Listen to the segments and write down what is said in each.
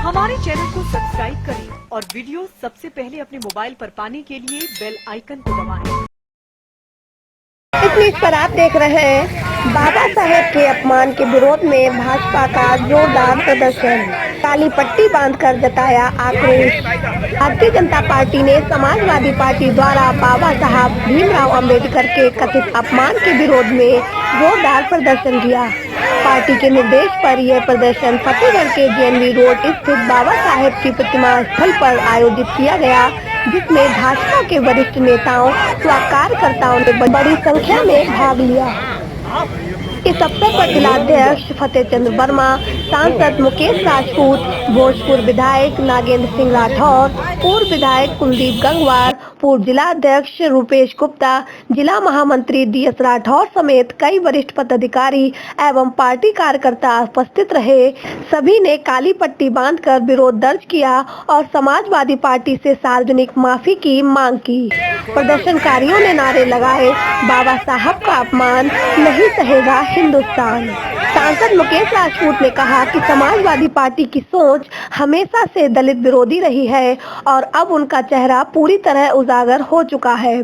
हमारे चैनल को सब्सक्राइब करें और वीडियो सबसे पहले अपने मोबाइल पर पाने के लिए बेल आइकन को दबाएं। इस पर आप देख रहे हैं बाबा साहेब के अपमान के विरोध में भाजपा का जोरदार प्रदर्शन। काली पट्टी बांधकर जताया आक्रोश। भारतीय जनता पार्टी ने समाजवादी पार्टी द्वारा बाबा साहब भीमराव अंबेडकर के कथित अपमान के विरोध में जोरदार प्रदर्शन किया। पार्टी के निर्देश पर यह प्रदर्शन फतेहगढ़ के जेएनवी रोड स्थित बाबा साहेब की प्रतिमा स्थल पर आयोजित किया गया, जिसमें भाजपा के वरिष्ठ नेताओं व कार्यकर्ताओं ने बड़ी संख्या में भाग लिया। इस अवसर पर जिलाध्यक्ष फतेह चंद्र वर्मा, सांसद मुकेश राजपूत, भोजपुर विधायक नागेंद्र सिंह राठौर, पूर्व विधायक कुलदीप गंगवार, पूर्व जिलाध्यक्ष रूपेश गुप्ता, जिला महामंत्री डीएस राठौर समेत कई वरिष्ठ पदाधिकारी एवं पार्टी कार्यकर्ता उपस्थित रहे। सभी ने काली पट्टी बांधकर विरोध दर्ज किया और समाजवादी पार्टी से सार्वजनिक माफी की मांग की। प्रदर्शनकारियों ने नारे लगाए, बाबा साहब का अपमान नहीं सहेगा हिंदुस्तान। सांसद मुकेश राजपूत ने कहा कि समाजवादी पार्टी की सोच हमेशा से दलित विरोधी रही है और अब उनका चेहरा पूरी तरह उजागर हो चुका है।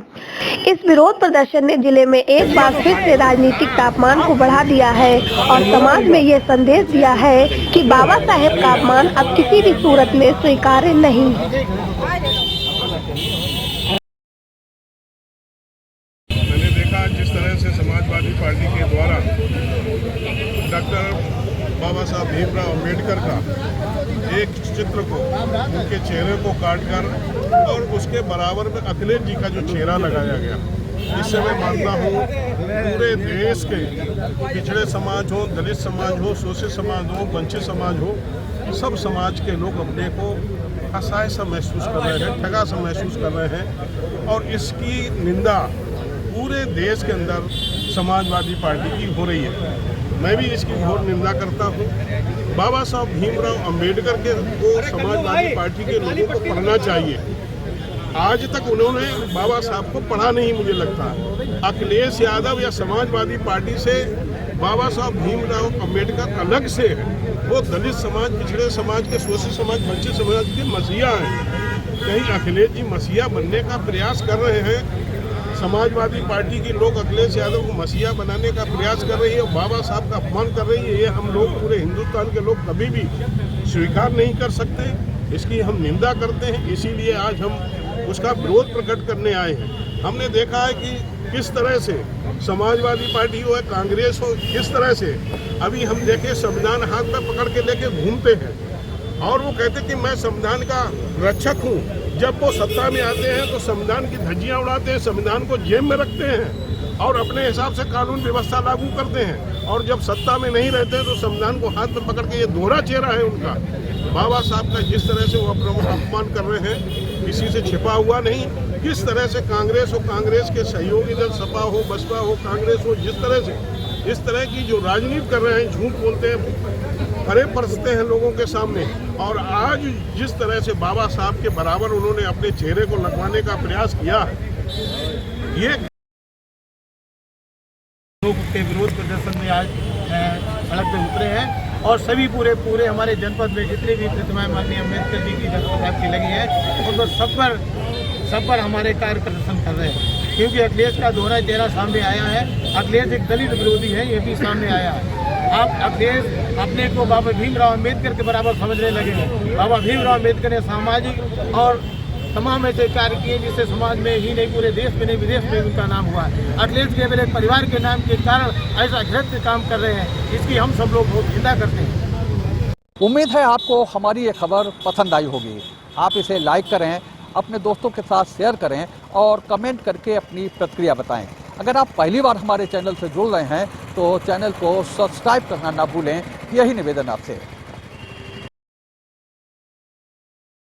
इस विरोध प्रदर्शन ने जिले में एक बार फिर से राजनीतिक तापमान को बढ़ा दिया है और समाज में ये संदेश दिया है कि बाबा साहेब का अपमान अब किसी भी सूरत में स्वीकार्य नहीं। मैंने देखा जिस तरह से समाजवादी पार्टी के द्वारा डॉक्टर बाबा साहब भीमराव अंबेडकर का एक चित्र को, उनके चेहरे को काटकर और उसके बराबर में अखिलेश जी का जो चेहरा लगाया गया, इससे मैं मानता हूँ पूरे देश के पिछड़े समाज हो, दलित समाज हो, शोषित समाज हो, वंचित समाज हो, सब समाज के लोग अपने को असहाय सा महसूस कर रहे हैं, ठगा सा महसूस कर रहे हैं और इसकी निंदा पूरे देश के अंदर समाजवादी पार्टी की हो रही है। मैं भी इसकी घोर निंदा करता हूँ। बाबा साहब भीमराव अंबेडकर के को समाजवादी पार्टी के लोगों को पढ़ना चाहिए। आज तक उन्होंने बाबा साहब को पढ़ा नहीं, मुझे लगता है। अखिलेश यादव या समाजवादी पार्टी से बाबा साहब भीमराव अंबेडकर अलग से है। वो दलित समाज, पिछड़े समाज के, शोषित समाज, वंचित समाज के मसीहा हैं। कहीं अखिलेश जी मसीहा बनने का प्रयास कर रहे हैं? समाजवादी पार्टी के लोग अखिलेश यादव को मसीहा बनाने का प्रयास कर रही है और बाबा साहब का अपमान कर रही है। ये हम लोग, पूरे हिंदुस्तान के लोग कभी भी स्वीकार नहीं कर सकते। इसकी हम निंदा करते हैं। इसीलिए आज हम उसका विरोध प्रकट करने आए हैं। हमने देखा है कि किस तरह से समाजवादी पार्टी हो, कांग्रेस हो, किस तरह से अभी हम देखे संविधान हाथ में पकड़ के लेके घूमते हैं और वो कहते कि मैं संविधान का रक्षक हूँ। जब वो सत्ता में आते हैं तो संविधान की धज्जियां उड़ाते हैं, संविधान को जेब में रखते हैं और अपने हिसाब से कानून व्यवस्था लागू करते हैं और जब सत्ता में नहीं रहते तो संविधान को हाथ में पकड़ के, ये दोहरा चेहरा है उनका। बाबा साहब का जिस तरह से वो अपमान कर रहे हैं, किसी से छिपा हुआ नहीं। किस तरह से कांग्रेस हो, कांग्रेस के सहयोगी दल सपा हो, बसपा हो, कांग्रेस हो, जिस तरह से इस तरह की जो राजनीति कर रहे हैं, झूठ बोलते हैं, खड़े परसते हैं लोगों के सामने और आज जिस तरह से बाबा साहब के बराबर उन्होंने अपने चेहरे को लगवाने का प्रयास किया, ये के विरोध प्रदर्शन में आज सड़क पे उतरे हैं और सभी पूरे हमारे जनपद में जितनी भी प्रतिमाएं माननीय अम्बेडकर जी की साहब की लगी है, उन पर सब पर हमारे कार्य प्रदर्शन कर रहे हैं। क्योंकि अखिलेश का दोहरा चेहरा सामने आया है। अखिलेश एक दलित विरोधी है, ये भी सामने आया है। आप अखिलेश अपने को बाबा भीमराव अंबेडकर के बराबर समझने लगे हैं। बाबा भीमराव अंबेडकर ने सामाजिक और तमाम ऐसे कार्य किए जिससे समाज में ही नहीं, पूरे देश में नहीं, विदेश में उनका नाम हुआ है। अखिलेश केवल एक परिवार के नाम के कारण ऐसा घृण्य काम कर रहे हैं, इसकी हम सब लोग बहुत निंदा करते हैं। उम्मीद है आपको हमारी ये खबर पसंद आई होगी। आप इसे लाइक करें, अपने दोस्तों के साथ शेयर करें और कमेंट करके अपनी प्रतिक्रिया बताएं। अगर आप पहली बार हमारे चैनल से जुड़ रहे हैं तो चैनल को सब्सक्राइब करना ना भूलें। यही निवेदन आपसे।